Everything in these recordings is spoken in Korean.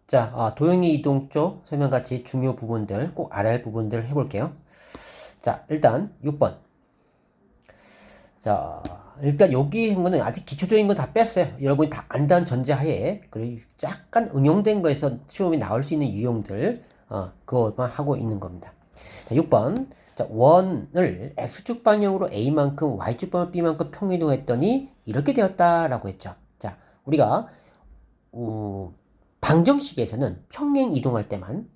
자, 도형의 이동 쪽 설명같이 중요 부분들, 꼭 알아야 할 부분들 해볼게요. 자, 일단 6번. 자, 일단 여기 한 거는 아직 기초적인 건 다 뺐어요. 여러분이 다 안다는 전제하에, 그리고 약간 응용된 거에서 시험이 나올 수 있는 유형들, 그것만 하고 있는 겁니다. 자, 6번. 자, 원을 X축 방향으로 A만큼, Y축 방향 B만큼 평이동했더니 이렇게 되었다라고 했죠. 자, 우리가, 방정식에서는 평행 이동할 때만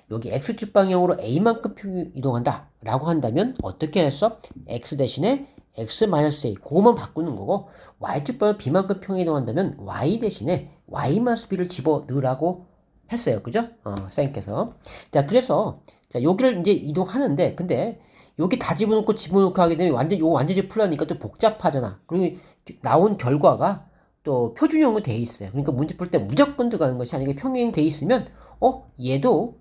여기 x축 방향으로 a만큼 이동한다 라고 한다면 어떻게 해서 x 대신에 x-a 그거만 바꾸는 거고, y축 방향 b만큼 평행 이동한다면 y 대신에 y-b를 집어넣으라고 했어요. 그죠? 쌤께서. 자, 그래서 자, 여기를 이제 이동하는데, 근데 여기 다 집어넣고 하게 되면 요 완전히 풀라니까 좀 복잡하잖아. 그리고 나온 결과가 또 표준형으로 돼 있어요. 그러니까 문제 풀 때 무조건 들어가는 것이 아니고 평행 돼 있으면 얘도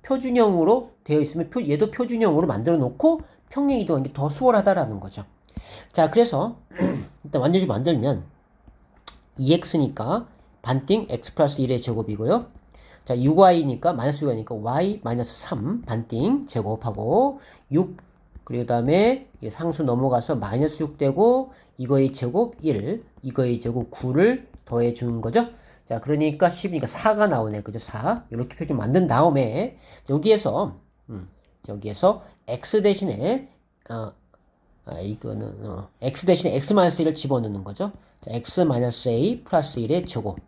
표준형으로 되어 있으면 얘도 표준형으로 만들어 놓고 평행 이동하는 게 더 수월하다라는 거죠. 자, 그래서 일단 완전히 만들면 2x니까 반띵 x 플러스 1의 제곱이고요. 자, 6y니까 마이너스 6y니까 y 마이너스 3 반띵 제곱하고 6, 그리고 다음에 상수 넘어가서 마이너스 6 되고 이거의 제곱 1, 이거의 제곱 9를 더해 주는 거죠. 자, 그러니까 10이니까 4가 나오네. 그죠? 4. 이렇게 표준 만든 다음에 여기에서 x 대신에 x 대신에 x-1을 집어넣는 거죠. 자, x-a 플러스 1의 제곱.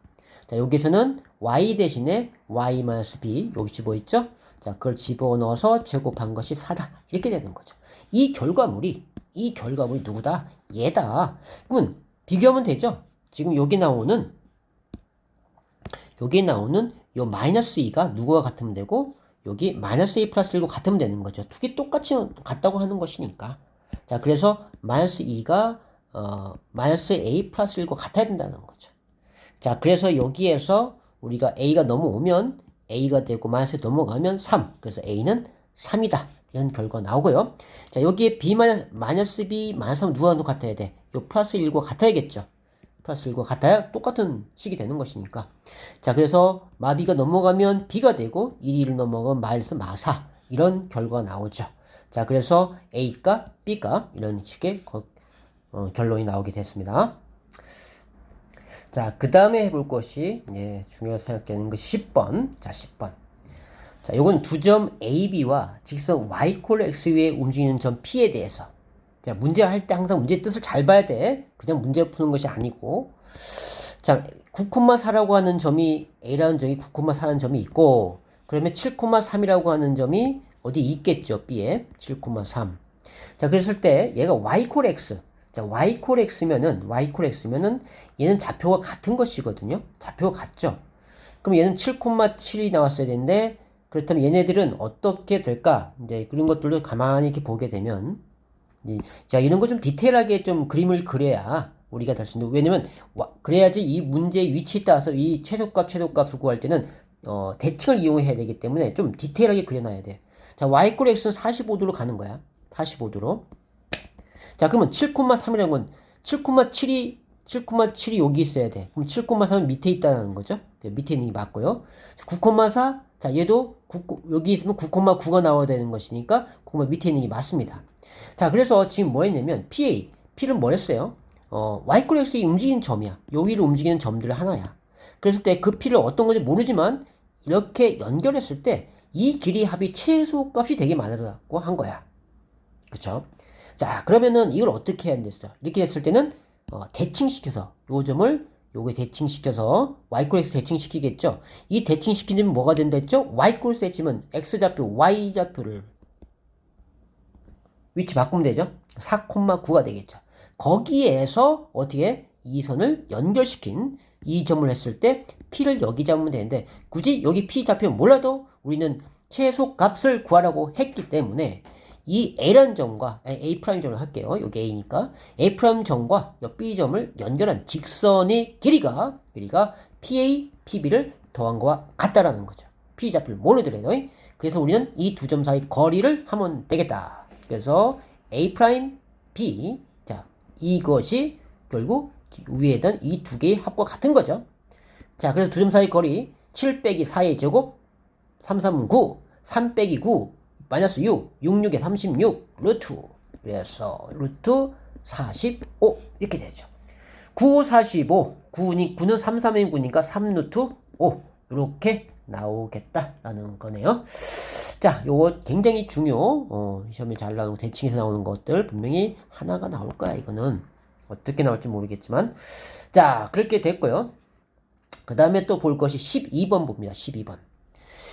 자, 여기서는 y 대신에 y-b 여기 집어있죠? 자, 그걸 집어넣어서 제곱한 것이 4다. 이렇게 되는 거죠. 이 결과물이 누구다? 얘다. 그러면 비교하면 되죠? 지금 여기 나오는 요 마이너스 2가 누구와 같으면 되고, 여기 마이너스 a 플러스 1과 같으면 되는 거죠. 두 개 똑같이 같다고 하는 것이니까. 자, 그래서 마이너스 2가 마이너스 a 플러스 1과 같아야 된다는 거죠. 자, 그래서 여기에서 우리가 a가 넘어오면 a가 되고 마이너스 넘어가면 3. 그래서 a는 3이다. 이런 결과 나오고요. 자, 여기에 b 마이너스 b 마이너스 3은 누가 같아야 돼? 요 플러스 1과 같아야겠죠. 플러스 1과 같아야 똑같은 식이 되는 것이니까. 자, 그래서 마비가 넘어가면 b가 되고 1을 넘어가면 마이너스 마사. 이런 결과가 나오죠. 자, 그래서 a가 b가 이런 식의 결론이 나오게 됐습니다. 자, 그 다음에 해볼 것이, 중요하게 생각되는 것이 10번. 자, 10번. 자, 요건 두 점 AB와 직선 y x 위에 움직이는 점 P에 대해서. 자, 문제 할 때 항상 문제의 뜻을 잘 봐야 돼. 그냥 문제 푸는 것이 아니고. 자, 9,4라고 하는 점이, A라는 점이 9,4라는 점이 있고, 그러면 7,3이라고 하는 점이 어디 있겠죠, B에. 7,3. 자, 그랬을 때 얘가 y x. 자, y x면은 얘는 좌표가 같은 것이거든요. 좌표가 같죠. 그럼 얘는 7,7이 나왔어야 되는데, 그렇다면 얘네들은 어떻게 될까? 이제 그런 것들도 가만히 이렇게 보게 되면, 자, 이런 거 좀 디테일하게 좀 그림을 그려야 우리가 될 수 있는, 왜냐면 그래야지 이 문제의 위치에 따라서 이 최소값을 구할 때는 대칭을 이용해야 되기 때문에 좀 디테일하게 그려놔야 돼. 자, y x는 45도로 가는 거야. 45도로. 자, 그러면 7,3이라는 건 7,7이 여기 있어야 돼. 그럼 7,3은 밑에 있다는 거죠. 밑에 있는 게 맞고요. 9,4, 자, 얘도 여기 있으면 9,9가 나와야 되는 것이니까 9, 밑에 있는 게 맞습니다. 자, 그래서 지금 뭐 했냐면 P를 뭐 했어요? y x이 움직이는 점이야. 여기를 움직이는 점들 하나야. 그랬을 때 그 P를 어떤 건지 모르지만 이렇게 연결했을 때 이 길이 합이 최소값이 되게 많으라고 한 거야. 그쵸? 자, 그러면은 이걸 어떻게 해야 되겠어? 이렇게 됐을 때는 대칭시켜서 요 점을 요게 대칭시켜서 y x 대칭시키겠죠? 이 대칭시키면 뭐가 된다 했죠? y x 대칭은 x좌표, y좌표를 위치 바꾸면 되죠? 4,9가 되겠죠. 거기에서 어떻게 이 선을 연결시킨 이 점을 했을 때 P를 여기 잡으면 되는데, 굳이 여기 P 잡히면 몰라도 우리는 최소 값을 구하라고 했기 때문에 이 A라는 점과 A 프라임 점을 할게요. 여기 A니까 A 프라임 점과 B 점을 연결한 직선의 길이가 PA, PB를 더한 거와 같다라는 거죠. P 좌표를 모르더라도. 그래서 우리는 이 두 점 사이 거리를 하면 되겠다. 그래서 A 프라임 B, 자, 이것이 결국 위에 있던 이 두 개의 합과 같은 거죠. 자, 그래서 두 점 사이 거리 7 빼기 4의 제곱 3, 3은 9, 3 빼기 9 마이너스 6, 6, 6에 36 루트, 그래서 루트 45 이렇게 되죠. 9, 5, 45 9는 3, 3의 9니까 3 루트 5 이렇게 나오겠다라는 거네요. 자, 요거 굉장히 시험에 잘 나오는 대칭에서 나오는 것들 분명히 하나가 나올 거야. 이거는 어떻게 나올지 모르겠지만, 자, 그렇게 됐고요. 그 다음에 또 볼 것이 12번 봅니다. 12번.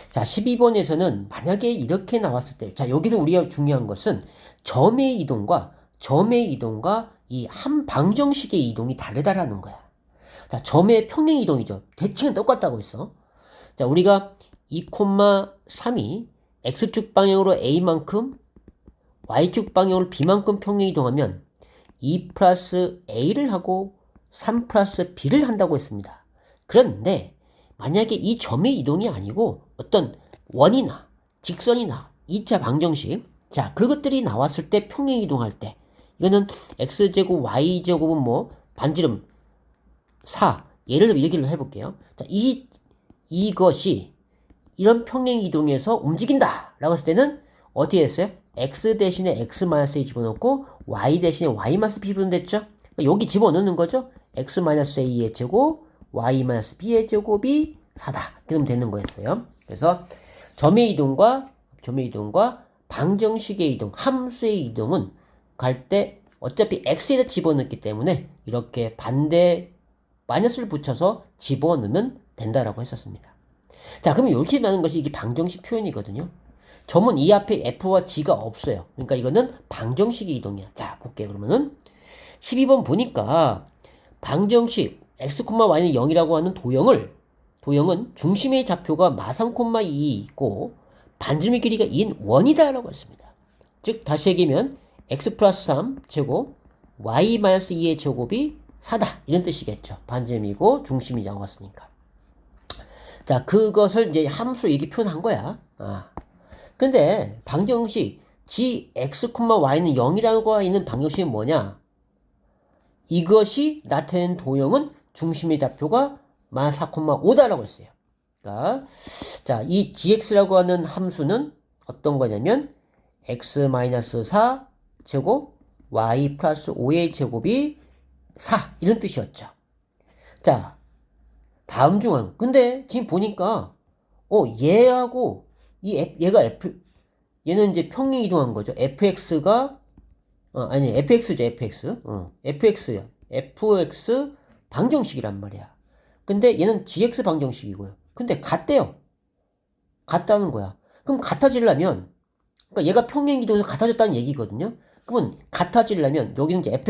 자, 12번에서는 만약에 이렇게 나왔을 때, 자, 여기서 우리가 중요한 것은 점의 이동과 이 한 방정식의 이동이 다르다라는 거야. 자, 점의 평행 이동이죠. 대칭은 똑같다고 했어. 자, 우리가 2,3이 x축 방향으로 a만큼 y축 방향으로 b만큼 평행 이동하면 2 플러스 a를 하고 3 플러스 b를 한다고 했습니다. 그런데 만약에 이 점의 이동이 아니고 어떤 원이나 직선이나 2차 방정식, 자, 그것들이 나왔을 때 평행 이동할 때 이거는 x제곱 y제곱은 뭐 반지름 4, 예를 들어 이렇게 해볼게요. 자, 이것이 이런 평행 이동에서 움직인다 라고 했을 때는 어떻게 했어요? x 대신에 x-a 집어넣고 y 대신에 y-b 집어넣었죠? 여기 집어넣는 거죠? x-a의 제곱 y-b의 제곱이 4다. 그러면 되는 거였어요. 그래서 점의 이동과 방정식의 이동, 함수의 이동은 갈 때 어차피 x에다 집어넣기 때문에 이렇게 반대 마이너스를 붙여서 집어넣으면 된다라고 했었습니다. 자, 그러면 이렇게 말하는 것이 이게 방정식 표현이거든요. 점은 이 앞에 f와 g가 없어요. 그러니까 이거는 방정식의 이동이야. 자, 볼게요. 그러면은 12번 보니까 방정식 x, y는 0이라고 하는 도형은 중심의 좌표가 마3, 2이 있고 반지름의 길이가 2인 원이다라고 했습니다. 즉 다시 얘기하면 x 플러스 3 제곱 y 마이너스 2의 제곱이 4다 이런 뜻이겠죠. 반지름이고 중심이 나왔으니까. 자, 그것을 이제 함수로 이렇게 표현한 거야. 근데 방정식 gx, y는 0이라고 있는 방정식은 뭐냐? 이것이 나타낸 도형은 중심의 좌표가 마4, 5다라고 했어요. 그러니까 자, 이 gx라고 하는 함수는 어떤 거냐면 x-4 제곱 y 플러스 5의 제곱이 4 이런 뜻이었죠. 자, 다음 중앙. 근데 지금 보니까 얘하고 얘가 얘는 이제 평행 이동한 거죠. fx가 fx죠, fx. fx야. fx 방정식이란 말이야. 근데 얘는 gx 방정식이고요. 근데 같대요. 같다는 거야. 그럼 같아지려면, 그러니까 얘가 평행 이동해서 같아졌다는 얘기거든요. 그러면 같아지려면 여기는 이제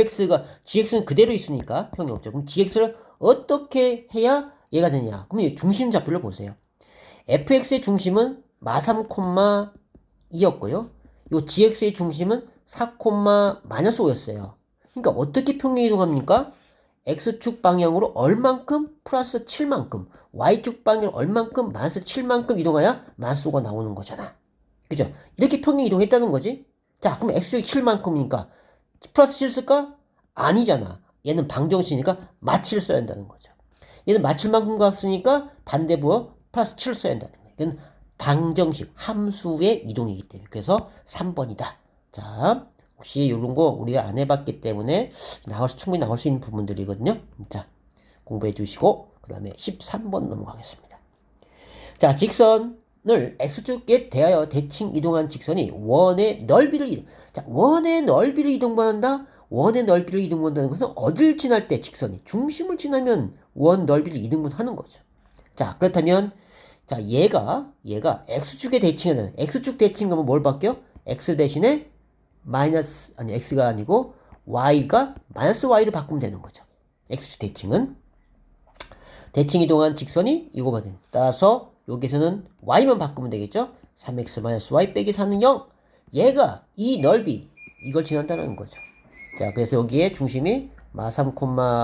gx는 그대로 있으니까 평행 없죠. 그럼 gx를 어떻게 해야 얘가 되냐? 그럼 중심 좌표를 보세요. fx의 중심은 마3, 2였고요. 요 gx의 중심은 4, 마이너스 5였어요. 그러니까 어떻게 평행 이동합니까? x축 방향으로 얼만큼 플러스 7만큼, y축 방향으로 얼만큼 마이너스 7만큼 이동해야 마이너스 5가 나오는 거잖아. 그죠? 이렇게 평행 이동했다는 거지? 자, 그럼 x축이 7만큼이니까 플러스 7 쓸까? 아니잖아. 얘는 방정식이니까 마치를 써야 한다는 거죠. 얘는 마칠만큼 갔으니까 반대부어 플러스 7 써야 한다는 거예요. 이건 방정식, 함수의 이동이기 때문에. 그래서 3번이다. 자, 혹시 이런 거 우리가 안 해봤기 때문에 충분히 나올 수 있는 부분들이거든요. 자, 공부해 주시고 그 다음에 13번 넘어가겠습니다. 자, 직선을 x축에 대하여 대칭 이동한 직선이 원의 넓이를 자, 원의 넓이를 이동한다. 원의 넓이를 이동한다는 것은 어딜 지날 때 직선이 중심을 지나면 원 넓이를 이동하는 거죠. 자, 그렇다면 자, 얘가 x축에 대칭하는 x축 대칭하면 뭘 바뀌어? x 대신에 x가 아니고 y가 마이너스 y로 바꾸면 되는 거죠. x축 대칭은 대칭 이동한 직선이 이거 받은. 따라서 여기서는 y만 바꾸면 되겠죠. 3x 마이너스 y 빼기 4는 0. 얘가 이 넓이 이걸 지난다는 거죠. 자, 그래서 여기에 중심이 마3,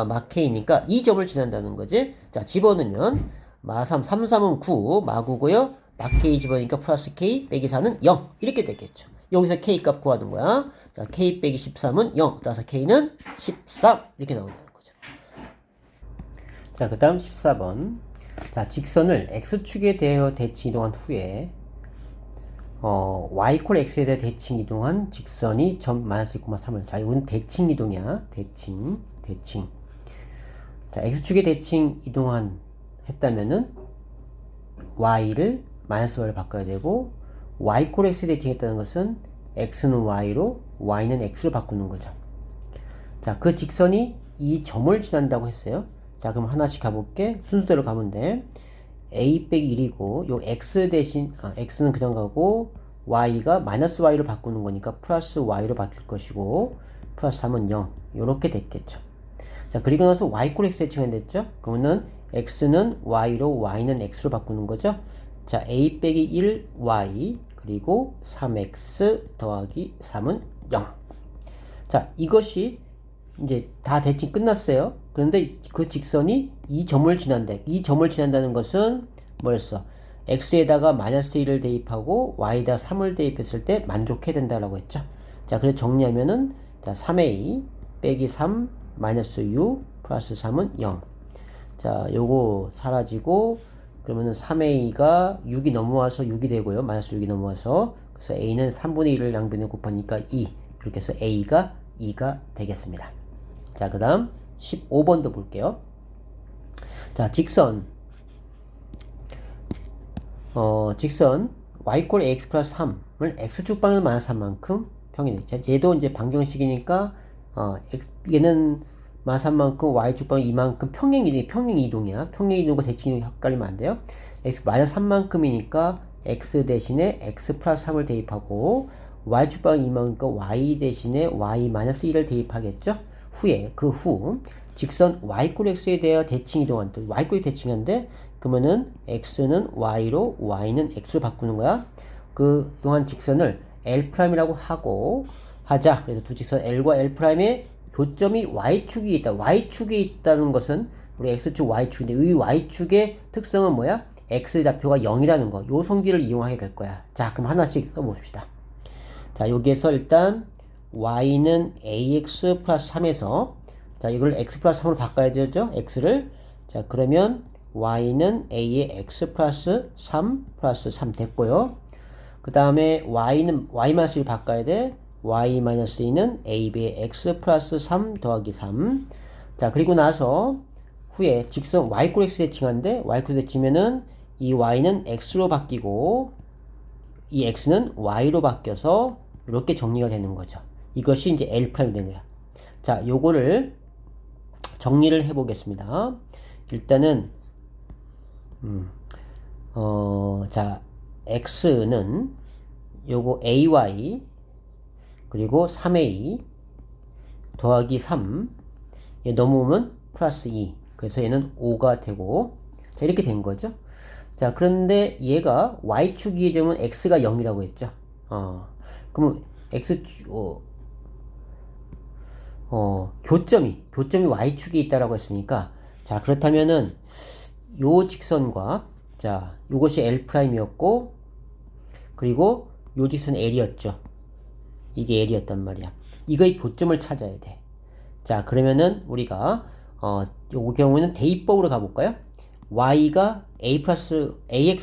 마k니까 이 점을 지난다는 거지. 자, 집어넣으면 마3, 3, 3은 9, 마9고요. 마k 집어넣으니까 플러스 k 빼기 4는 0. 이렇게 되겠죠. 여기서 k 값 구하는 거야. 자, k 빼기 13은 0. 따라서 k는 13. 이렇게 나온다는 거죠. 자, 그 다음 14번. 자, 직선을 x축에 대하여 대칭 이동한 후에 y 이퀄 x에 대해 대칭 이동한 직선이 점 마이너스 2,3을. 자, 이건 대칭 이동이야. 대칭. 자, x축에 대칭 이동한 했다면은 y를 마이너스 y로 바꿔야 되고, y 이퀄 x에 대칭했다는 것은 x는 y로 y는 x로 바꾸는 거죠. 자, 그 직선이 이 점을 지난다고 했어요. 자, 그럼 하나씩 가볼게. 순서대로 가면 돼. a 빼기 1이고 요 x 대신 x는 그냥 가고 y가 마이너스 y로 바꾸는 거니까 플러스 y로 바뀔 것이고 플러스 3은 0 요렇게 됐겠죠. 자, 그리고 나서 y 꼴 x 대칭이 됐죠. 그러면은 x는 y로 y는 x로 바꾸는 거죠. 자, a 빼기 1 y 그리고 3x 더하기 3은 0. 자, 이것이 이제 다 대칭 끝났어요. 그런데 그 직선이 이 점을 지난다. 이 점을 지난다는 것은 뭐였어? x에다가 마이너스 1을 대입하고 y에다 3을 대입했을 때 만족해야 된다라고 했죠. 자, 그래서 정리하면은 자, 3a 빼기 3 마이너스 6 플러스 3은 0. 자, 요거 사라지고 그러면은 3a가 6이 넘어와서 6이 되고요. 마이너스 6이 넘어와서 그래서 a는 3분의 1을 양변에 곱하니까 2. 이렇게 해서 a가 2가 되겠습니다. 자, 그 다음 15번도 볼게요. 자, 직선 y 꼴 ax 플러스 3을 x축 방향 마이너스 3만큼 평행. 자, 얘도 이제 방정식이니까 얘는 마이너스 3만큼 y축 방향 이만큼 평행 이동이야. 평행 이동과 대칭 이동이 헷갈리면 안 돼요. x 마이너스 3만큼이니까 x 대신에 x 플러스 3을 대입하고 y축 방향 이만큼 y 대신에 y 마이너스 1을 대입하겠죠. 후에 그 후 직선 y 꼴 x에 대하여 대칭 이동한 또 y 꼴이 대칭한데 그러면은 x는 y로 y는 x로 바꾸는 거야. 그 동안 직선을 L'이라고 하고 하자. 그래서 두 직선 L과 L'의 교점이 y축이 있다. y축에 있다는 것은 우리 x축 y축인데 이 y축의 특성은 뭐야? x 좌표가 0이라는 거. 요 성질을 이용하게 될 거야. 자, 그럼 하나씩 써봅시다. 자, 여기에서 일단 y는 ax 플러스 3에서 자, 이걸 x 플러스 3으로 바꿔야 되죠? x를. 자, 그러면 y는 a의 x 플러스 3 플러스 3 됐고요. 그 다음에 y는 y-1 바꿔야 돼. y-2는 ab의 x 플러스 3 더하기 3. 자, 그리고 나서 후에 직선 y 꼴 x 대칭한데 y 꼴 대칭면은 이 y는 x로 바뀌고 이 x는 y로 바뀌어서 이렇게 정리가 되는 거죠. 이것이 이제 L' 되는 거야. 자, 요거를 정리를 해보겠습니다. 일단은 자, x는 요거 ay 그리고 3a 더하기 3 얘 넘으면 플러스 2 그래서 얘는 5가 되고 자, 이렇게 된 거죠. 자, 그런데 얘가 y축이 되면 x가 0이라고 했죠. 그러면 교점이 y축에 있다라고 했으니까 자, 그렇다면은 요 직선과 자, 요것이 L'이었고 그리고 요 직선 L이었죠. 이게 L이었단 말이야. 이거의 교점을 찾아야 돼. 자, 그러면은 우리가 요 경우에는 대입법으로 가볼까요? y가 ax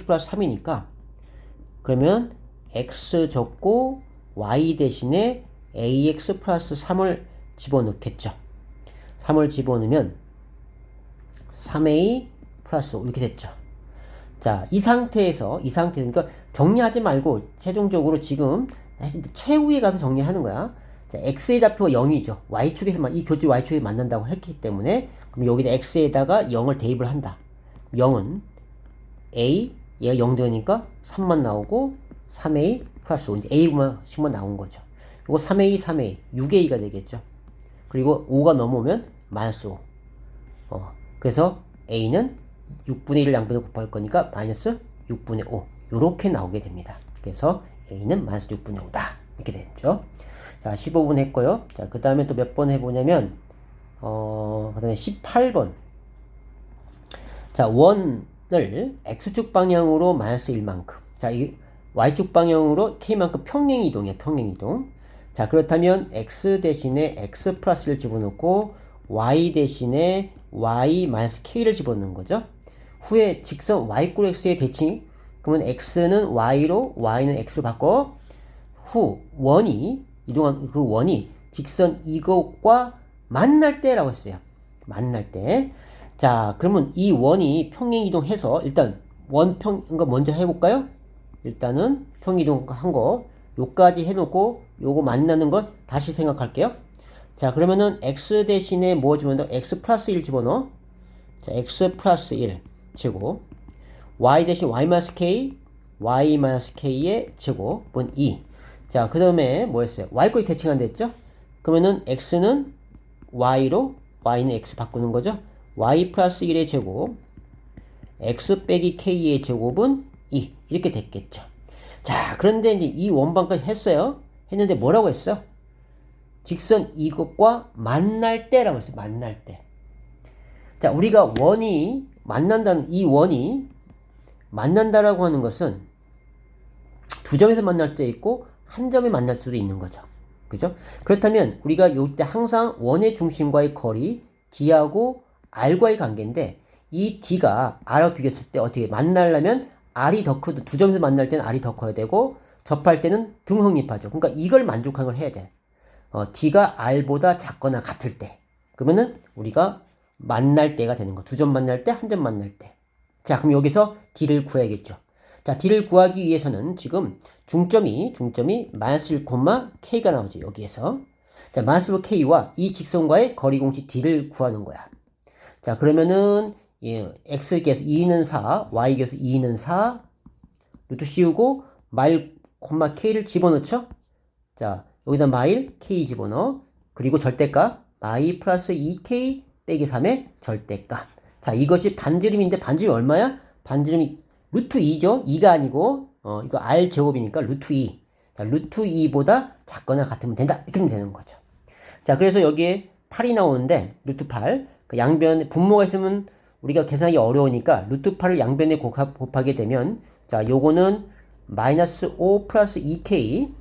플러스 3이니까 그러면 x 적고 y 대신에 ax 플러스 3을 집어넣겠죠. 3을 집어넣으면 3a 플러스 5 이렇게 됐죠. 자, 이 상태에서 그러니까 정리하지 말고 최종적으로 지금 최후에 가서 정리하는 거야. 자, x의 좌표가 0이죠. y축에서만 이 교점 y축에 만난다고 했기 때문에 그럼 여기다 x에다가 0을 대입을 한다. 0은 a 얘가 0 되니까 3만 나오고 3a 플러스 5 이제 a만씩만 나온 거죠. 이거 3a 6a가 되겠죠. 그리고 5가 넘어오면 마이너스 5. 그래서 a는 6분의 1을 양변에 곱할 거니까 마이너스 6분의 5 요렇게 나오게 됩니다. 그래서 a는 마이너스 6분의 5다 이렇게 되죠. 자, 15번 했고요. 자, 그 다음에 또 몇 번 해보냐면 그 다음에 18번. 자, 원을 x축 방향으로 마이너스 1만큼 자, 이 y축 방향으로 k만큼 평행 이동이야. 평행 이동. 자, 그렇다면 x 대신에 x 플러스 1을 집어넣고 y 대신에 y 마이너스 k를 집어넣는 거죠. 후에 직선 y 꼴 x의 대칭. 그러면 x는 y로 y는 x로 바꿔. 후 원이 이동한 그 원이 직선 이것과 만날 때라고 했어요. 만날 때. 자, 그러면 이 원이 평행 이동해서 일단 원평 이거 먼저 해볼까요? 일단은 평행 이동한 거 요까지 해놓고 요거 만나는 것 다시 생각할게요. 자, 그러면은 x 대신에 뭐 집어넣어? x 플러스 1 집어넣어. 자, x 플러스 1 제곱 y 대신 y-k y-k의 제곱은 2. 자, 그 다음에 뭐였어요? y꼴 대칭한다 했죠? 그러면은 x는 y로 y는 x 바꾸는 거죠? y 플러스 1의 제곱 x 빼기 k의 제곱은 2 이렇게 됐겠죠. 자, 그런데 이제 이 원방까지 했어요. 했는데 뭐라고 했어요? 직선 이것과 만날 때라고 했어요. 만날 때. 자, 우리가 원이 만난다는 이 원이 만난다라고 하는 것은 두 점에서 만날 때 있고 한 점에 만날 수도 있는 거죠. 그죠? 그렇다면 우리가 이때 항상 원의 중심과의 거리 D하고 R과의 관계인데 이 D가 R하고 비교했을 때 어떻게 만나려면 R이 더 크도 두 점에서 만날 때는 R이 더 커야 되고 접할 때는 등성립하죠. 그러니까 이걸 만족하는 걸 해야 돼. D가 R보다 작거나 같을 때. 그러면은 우리가 만날 때가 되는 거. 두 점 만날 때, 한 점 만날 때. 자, 그럼 여기서 D를 구해야겠죠. 자, D를 구하기 위해서는 지금 중점이 마이너스 1, K가 나오죠. 여기에서. 자, 마이너스 1, K와 이 직선과의 거리 공식 D를 구하는 거야. 자, 그러면은 X께서 2는 4, Y께서 2는 4, 루트 씌우고 마일, K를 집어넣죠. 자, 여기다 마일, K 집어넣어. 그리고 절대값 마이 플러스 2K 빼기 3의 절대값. 자, 이것이 반지름인데 반지름이 얼마야? 반지름이 루트 2죠. 2가 아니고 이거 R 제곱이니까 루트 2. 자, 루트 2보다 작거나 같으면 된다. 이렇게 하면 되는 거죠. 자, 그래서 여기에 8이 나오는데 루트 8. 그 양변에 분모가 있으면 우리가 계산하기 어려우니까 루트 8을 양변에 곱하게 되면 자, 요거는 마이너스 5 플러스 2K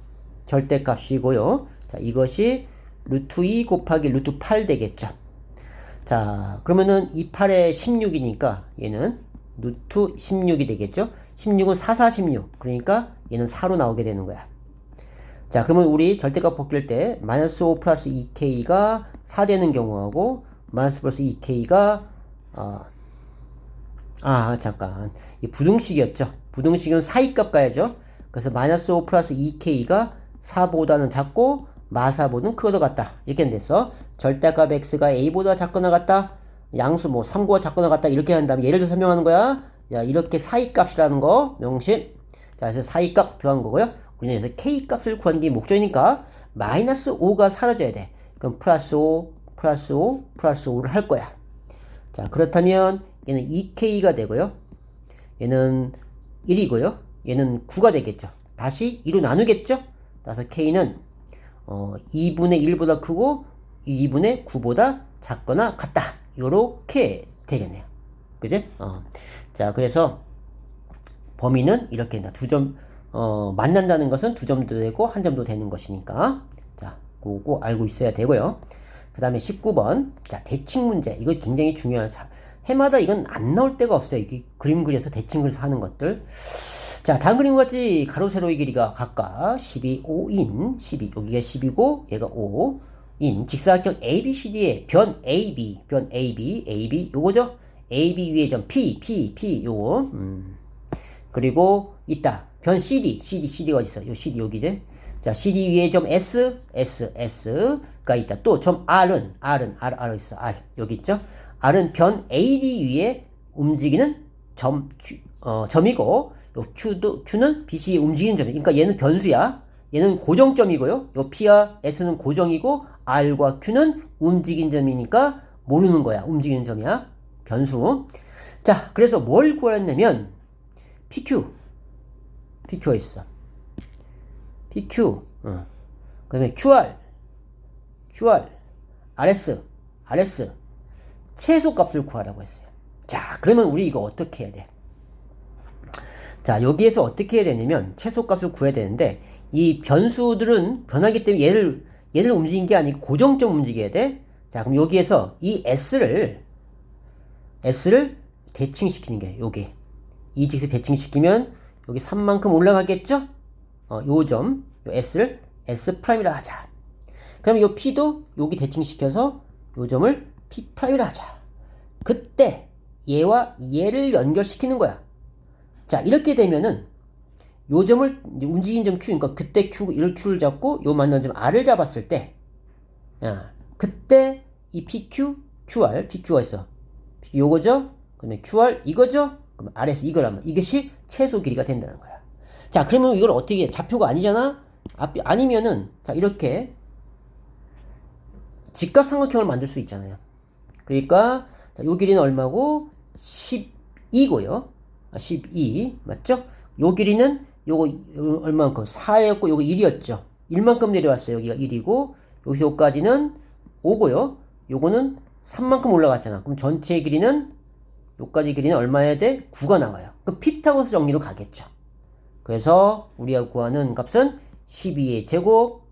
절대값이고요. 자, 이것이 루트 2 곱하기 루트 8 되겠죠. 자, 그러면은 이 8에 16이니까 얘는 루트 16이 되겠죠. 16은 4, 4, 16. 그러니까 얘는 4로 나오게 되는 거야. 자, 그러면 우리 절대값 벗길 때 마이너스 5 플러스 2K가 4 되는 경우하고 마이너스 플러스 2K가 잠깐. 이 부등식이었죠. 부등식은 사이값 가야죠. 그래서 마이너스 5 플러스 2K가 4보다는 작고 마사보다는 크거나 같다. 이렇게 됐어. 절대값 x가 a보다 작거나 같다. 양수 뭐 3구가 작거나 같다. 이렇게 한 다음에 예를 들어 설명하는 거야. 야, 이렇게 사이값이라는 거 명심. 자, 그래서 사이값 들어간 거고요. 우리는 여기서 k값을 구하는 게 목적이니까 마이너스 5가 사라져야 돼. 그럼 플러스 5, 플러스 5, 플러스 5를 할 거야. 자, 그렇다면 얘는 2k가 되고요. 얘는 1이고요. 얘는 9가 되겠죠. 다시 2로 나누겠죠. 따라서 k는 2분의 1보다 크고 2분의 9보다 작거나 같다. 요렇게 되겠네요. 그지? 자, 그래서 범위는 이렇게 된다. 두 점, 만난다는 것은 두 점도 되고 한 점도 되는 것이니까. 자, 그거 알고 있어야 되고요. 그 다음에 19번. 자, 대칭 문제. 이거 굉장히 중요한 해마다 이건 안 나올 데가 없어요. 이게 그림 그려서 대칭 그려서 하는 것들. 자, 다음 그림과 같이 가로 세로의 길이가 각각 12, 5인 12. 여기가 10이고 얘가 5인 직사각형 ABCD의 변 AB, 변 AB, AB 요거죠? AB 위에 점 P, P, P 요거. 그리고 있다. 변 CD, CD가 어디 있어? 요 CD 여기네. 자, CD 위에 점 S, S가 있다. 또 점 R 있어. R 여기 있죠? R은 변 AD 위에 움직이는 점이고 요 Q는 BC에 움직이는 점이. 그러니까 얘는 변수야. 얘는 고정점이고요. 요 P와 S는 고정이고 R과 Q는 움직이는 점이니까 모르는 거야. 움직이는 점이야. 변수. 자, 그래서 뭘 구하랬냐면 PQ가 있어. PQ. 그다음에 QR, RS 최소값을 구하라고 했어요. 자, 그러면 우리 이거 어떻게 해야 돼? 자, 여기에서 어떻게 해야 되냐면 최소값을 구해야 되는데 이 변수들은 변하기 때문에 얘를 움직이는 게 아니고 고정점 움직여야 돼. 자, 그럼 여기에서 이 S를 대칭시키는 게 요게. 이 직수 대칭시키면 여기 3만큼 올라가겠죠? 요 점, 요 S를 S'이라 하자. 그럼 요 P도 여기 대칭시켜서 요 점을 P'이라 하자. 그때 얘와 얘를 연결시키는 거야. 자, 이렇게 되면은 요 점을 움직인 점 Q, 그러니까 그때 Q를 잡고 요 만난 점 R을 잡았을 때, 그때 이 PQ, QR, PQ가 있어. PQ 요거죠? 그다음에 QR 이거죠? 그럼 R에서 이거라면 이것이 최소 길이가 된다는 거야. 자, 그러면 이걸 어떻게 해? 좌표가 아니잖아? 아니면은, 자, 이렇게 직각삼각형을 만들 수 있잖아요. 그러니까, 자, 요 길이는 얼마고? 12고요. 12. 맞죠? 요 길이는 요거 얼마만큼? 4였고, 요거 1이었죠. 1만큼 내려왔어요. 여기가 1이고, 여기서 요까지는 5고요. 요거는 3만큼 올라갔잖아. 그럼 전체 길이는, 요까지 길이는 얼마여야 돼? 9가 나와요. 그 피타고라스 정리로 가겠죠. 그래서 우리가 구하는 값은 12의 제곱,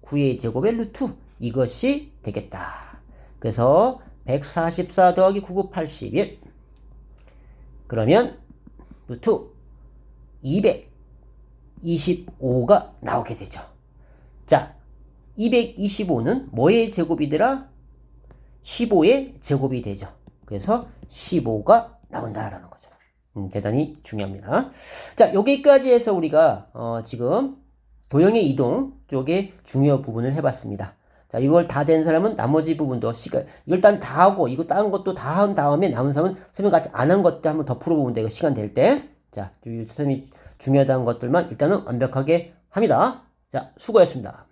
9의 제곱의 루트. 이것이 되겠다. 그래서 144 더하기 9, 81. 그러면 루트 225가 나오게 되죠. 자, 225는 뭐의 제곱이더라? 15의 제곱이 되죠. 그래서 15가 나온다라는 거죠. 대단히 중요합니다. 자, 여기까지 해서 우리가 지금 도형의 이동 쪽에 중요 부분을 해봤습니다. 자, 이걸 다 된 사람은 나머지 부분도 이걸 다 하고 이거 다른 것도 다 한 다음에 남은 사람은 설명 같이 안 한 것들 한번 더 풀어보면 돼요. 시간 될 때. 자, 선생님이 중요하다는 것들만 일단은 완벽하게 합니다. 자, 수고했습니다.